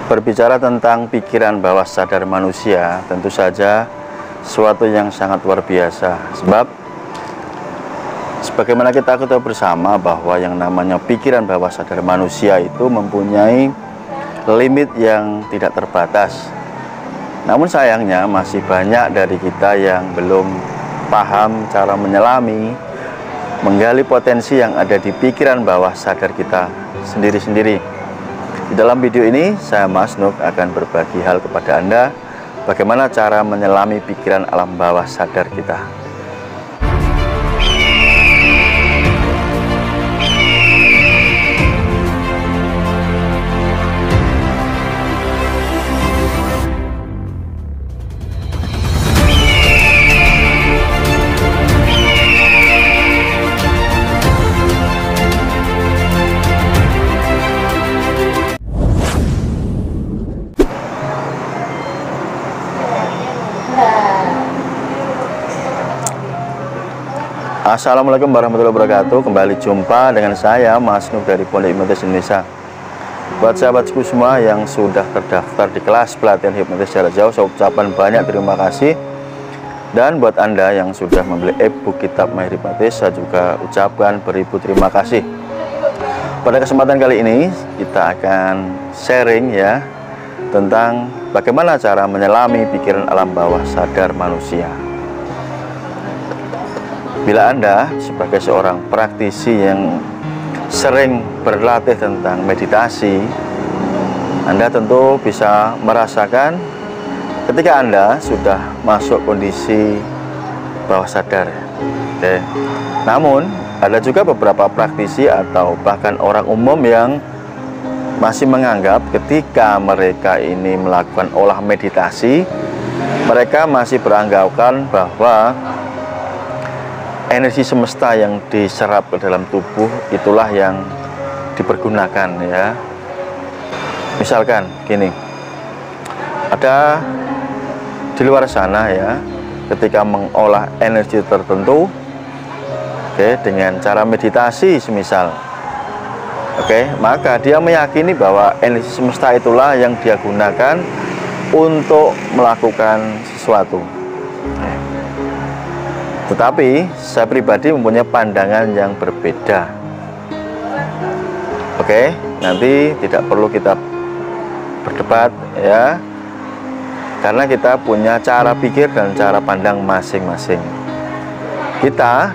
Berbicara tentang pikiran bawah sadar manusia, tentu saja sesuatu yang sangat luar biasa. Sebab sebagaimana kita ketahui bersama bahwa yang namanya pikiran bawah sadar manusia itu mempunyai limit yang tidak terbatas. Namun sayangnya masih banyak dari kita yang belum paham cara menyelami, menggali potensi yang ada di pikiran bawah sadar kita sendiri-sendiri. Di dalam video ini, saya Mas Nuk akan berbagi hal kepada Anda bagaimana cara menyelami pikiran alam bawah sadar kita. Assalamualaikum warahmatullahi wabarakatuh. Kembali jumpa dengan saya Mas Nuk dari Pondok Hipnotis Indonesia. Buat sahabatku semua yang sudah terdaftar di kelas pelatihan hipnotis jarak jauh, saya ucapkan banyak terima kasih. Dan buat Anda yang sudah membeli e-book kitab Mahir Hipnotis, saya juga ucapkan beribu terima kasih. Pada kesempatan kali ini kita akan sharing ya tentang bagaimana cara menyelami pikiran alam bawah sadar manusia. Bila Anda sebagai seorang praktisi yang sering berlatih tentang meditasi, Anda tentu bisa merasakan ketika Anda sudah masuk kondisi bawah sadar. Oke. Namun ada juga beberapa praktisi atau bahkan orang umum yang masih menganggap ketika mereka ini melakukan olah meditasi, mereka masih beranggapan bahwa energi semesta yang diserap ke dalam tubuh itulah yang dipergunakan ya. Misalkan gini, ada di luar sana ya, ketika mengolah energi tertentu, oke, dengan cara meditasi semisal, oke, maka dia meyakini bahwa energi semesta itulah yang dia gunakan untuk melakukan sesuatu. Tetapi saya pribadi mempunyai pandangan yang berbeda. Oke, nanti tidak perlu kita berdebat ya, karena kita punya cara pikir dan cara pandang masing-masing. Kita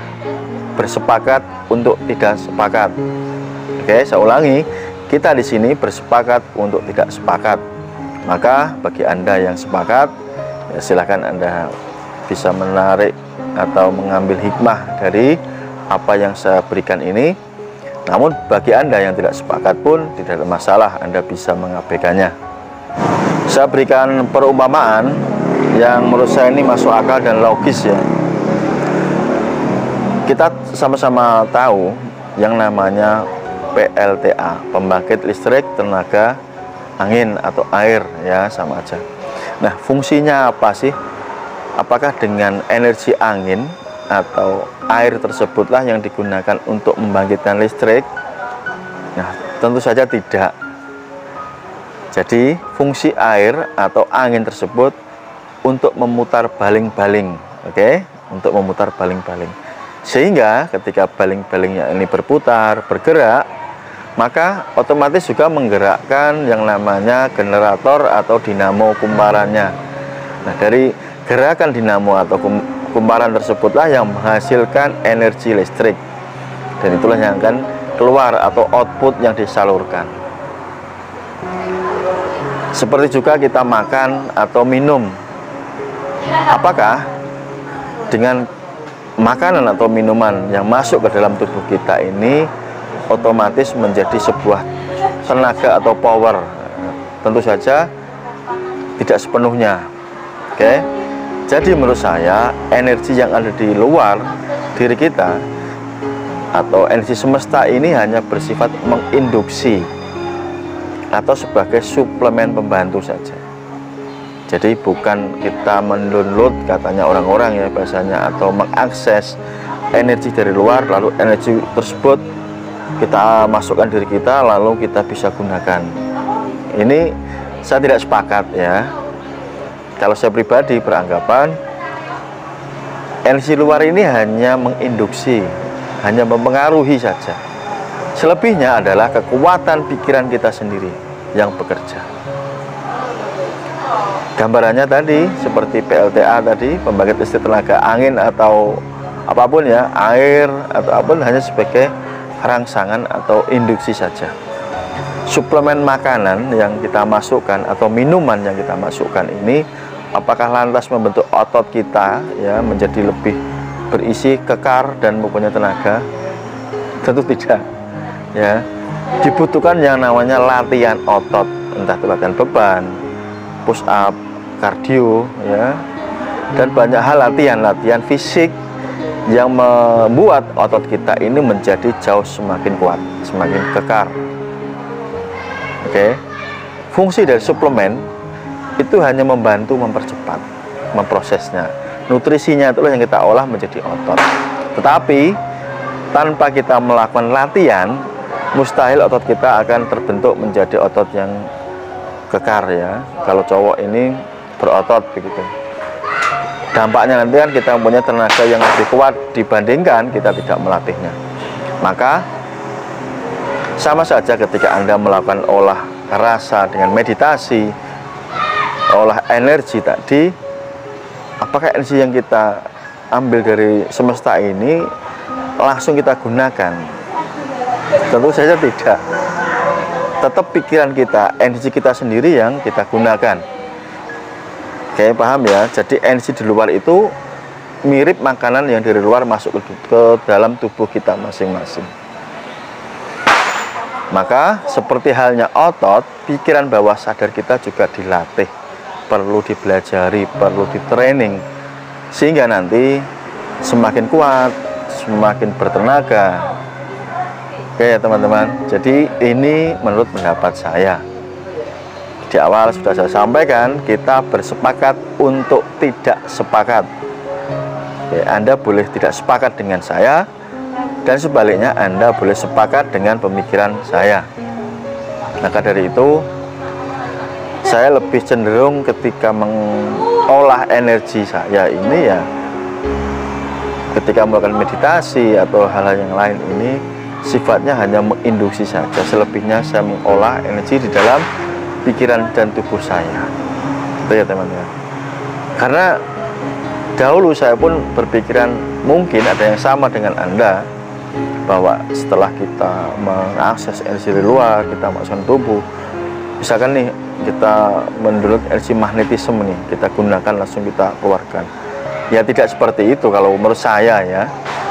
bersepakat untuk tidak sepakat. Oke, saya ulangi, kita di sini bersepakat untuk tidak sepakat. Maka bagi Anda yang sepakat, ya silakan Anda bisa menarik atau mengambil hikmah dari apa yang saya berikan ini. Namun bagi Anda yang tidak sepakat pun tidak ada masalah, Anda bisa mengabaikannya. Saya berikan perumpamaan yang menurut saya ini masuk akal dan logis ya. Kita sama-sama tahu yang namanya PLTA, pembangkit listrik tenaga angin atau air ya, sama aja. Nah, fungsinya apa sih? Apakah dengan energi angin atau air tersebutlah yang digunakan untuk membangkitkan listrik? Nah, tentu saja tidak. Jadi, fungsi air atau angin tersebut untuk memutar baling-baling, oke? Untuk memutar baling-baling. Sehingga ketika baling-balingnya ini berputar, bergerak, maka otomatis juga menggerakkan yang namanya generator atau dinamo kumparannya. Nah, dari gerakan dinamo atau kumparan tersebutlah yang menghasilkan energi listrik, dan itulah yang akan keluar atau output yang disalurkan. Seperti juga kita makan atau minum, apakah dengan makanan atau minuman yang masuk ke dalam tubuh kita ini otomatis menjadi sebuah tenaga atau power? Tentu saja tidak sepenuhnya. Oke. Jadi menurut saya energi yang ada di luar diri kita atau energi semesta ini hanya bersifat menginduksi atau sebagai suplemen pembantu saja. Jadi bukan kita mendownload katanya orang-orang ya bahasanya, atau mengakses energi dari luar lalu energi tersebut kita masukkan diri kita lalu kita bisa gunakan. Ini saya tidak sepakat ya. Kalau saya pribadi beranggapan energi luar ini hanya menginduksi, hanya mempengaruhi saja. Selebihnya adalah kekuatan pikiran kita sendiri yang bekerja. Gambarannya tadi seperti PLTA tadi, pembangkit listrik tenaga angin atau apapun ya, air atau apapun, hanya sebagai rangsangan atau induksi saja. Suplemen makanan yang kita masukkan atau minuman yang kita masukkan ini, apakah lantas membentuk otot kita ya menjadi lebih berisi, kekar dan mempunyai tenaga? Tentu tidak ya. Dibutuhkan yang namanya latihan otot, entah itu latihan beban, push up, kardio ya, dan banyak hal latihan fisik yang membuat otot kita ini menjadi jauh semakin kuat, semakin kekar. Oke. Fungsi dari suplemen itu hanya membantu mempercepat, memprosesnya. Nutrisinya itulah yang kita olah menjadi otot. Tetapi tanpa kita melakukan latihan, mustahil otot kita akan terbentuk menjadi otot yang kekar ya. Kalau cowok ini berotot begitu. Dampaknya nanti kan kita mempunyai tenaga yang lebih kuat dibandingkan kita tidak melatihnya. Maka sama saja ketika Anda melakukan olah rasa dengan meditasi, olah energi tadi, apakah energi yang kita ambil dari semesta ini langsung kita gunakan? Tentu saja tidak. Tetap pikiran kita, energi kita sendiri yang kita gunakan. Oke, paham ya? Jadi energi di luar itu mirip makanan yang dari luar masuk ke dalam tubuh kita masing-masing. Maka seperti halnya otot, pikiran bawah sadar kita juga dilatih, perlu dipelajari, perlu ditraining, sehingga nanti semakin kuat, semakin bertenaga. Oke ya teman-teman, jadi ini menurut pendapat saya. Di awal sudah saya sampaikan, kita bersepakat untuk tidak sepakat. Oke, Anda boleh tidak sepakat dengan saya, dan sebaliknya Anda boleh sepakat dengan pemikiran saya. Maka dari itu saya lebih cenderung ketika mengolah energi saya ini ya, ketika melakukan meditasi atau hal-hal yang lain ini sifatnya hanya menginduksi saja. Selebihnya saya mengolah energi di dalam pikiran dan tubuh saya. Itu ya teman-teman. Karena dahulu saya pun berpikiran mungkin ada yang sama dengan Anda, bahwa setelah kita mengakses energi dari luar, kita masukkan tubuh, misalkan nih kita mendownload energi magnetisme nih, kita gunakan langsung kita keluarkan. Ya tidak seperti itu kalau menurut saya ya,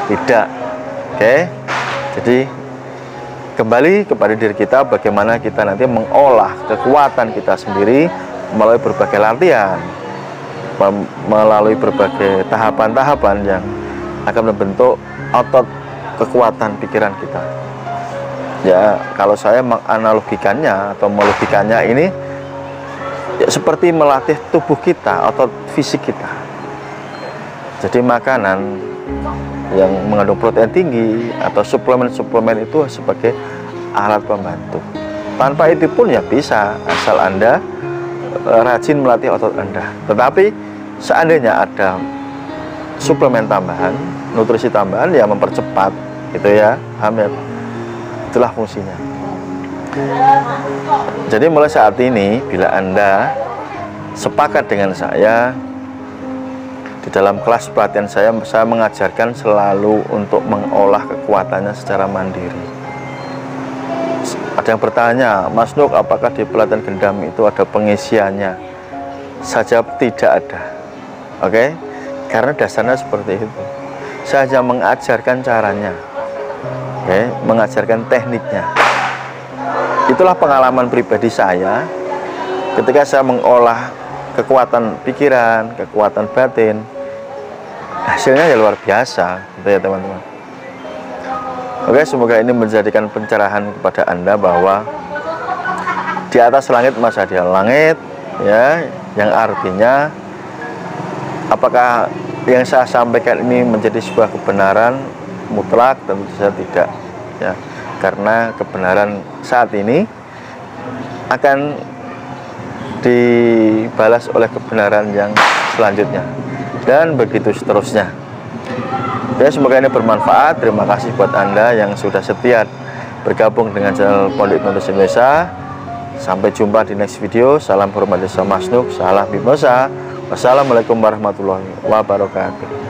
tidak. Oke, jadi kembali kepada diri kita, bagaimana kita nanti mengolah kekuatan kita sendiri melalui berbagai latihan, melalui berbagai tahapan-tahapan yang akan membentuk otot kekuatan pikiran kita. Ya, kalau saya menganalogikannya atau melogikanya ini ya seperti melatih tubuh kita, otot fisik kita. Jadi makanan yang mengandung protein tinggi atau suplemen-suplemen itu sebagai alat pembantu. Tanpa itu pun ya bisa, asal Anda rajin melatih otot Anda. Tetapi seandainya ada suplemen tambahan, nutrisi tambahan yang mempercepat, gitu ya, paham ya? Itulah fungsinya. Jadi mulai saat ini, bila Anda sepakat dengan saya, di dalam kelas pelatihan saya mengajarkan selalu untuk mengolah kekuatannya secara mandiri. Ada yang bertanya, Mas Nuk, apakah di pelatihan gendam itu ada pengisiannya? Saya jawab tidak ada. Oke? Karena dasarnya seperti itu. Saya hanya mengajarkan caranya, oke, mengajarkan tekniknya. Itulah pengalaman pribadi saya ketika saya mengolah kekuatan pikiran, kekuatan batin. Hasilnya ya luar biasa, gitu ya teman-teman. Oke, semoga ini menjadikan pencerahan kepada Anda bahwa di atas langit masih ada langit, ya, yang artinya apakah yang saya sampaikan ini menjadi sebuah kebenaran mutlak? Tentu saja tidak, ya, karena kebenaran saat ini akan dibalas oleh kebenaran yang selanjutnya, dan begitu seterusnya. Ya, semoga ini bermanfaat. Terima kasih buat Anda yang sudah setia bergabung dengan channel Pondok Hipnotis Indonesia. Sampai jumpa di next video. Salam hormat Desa Masnuk, salam Mimosa. Wassalamualaikum warahmatullahi wabarakatuh.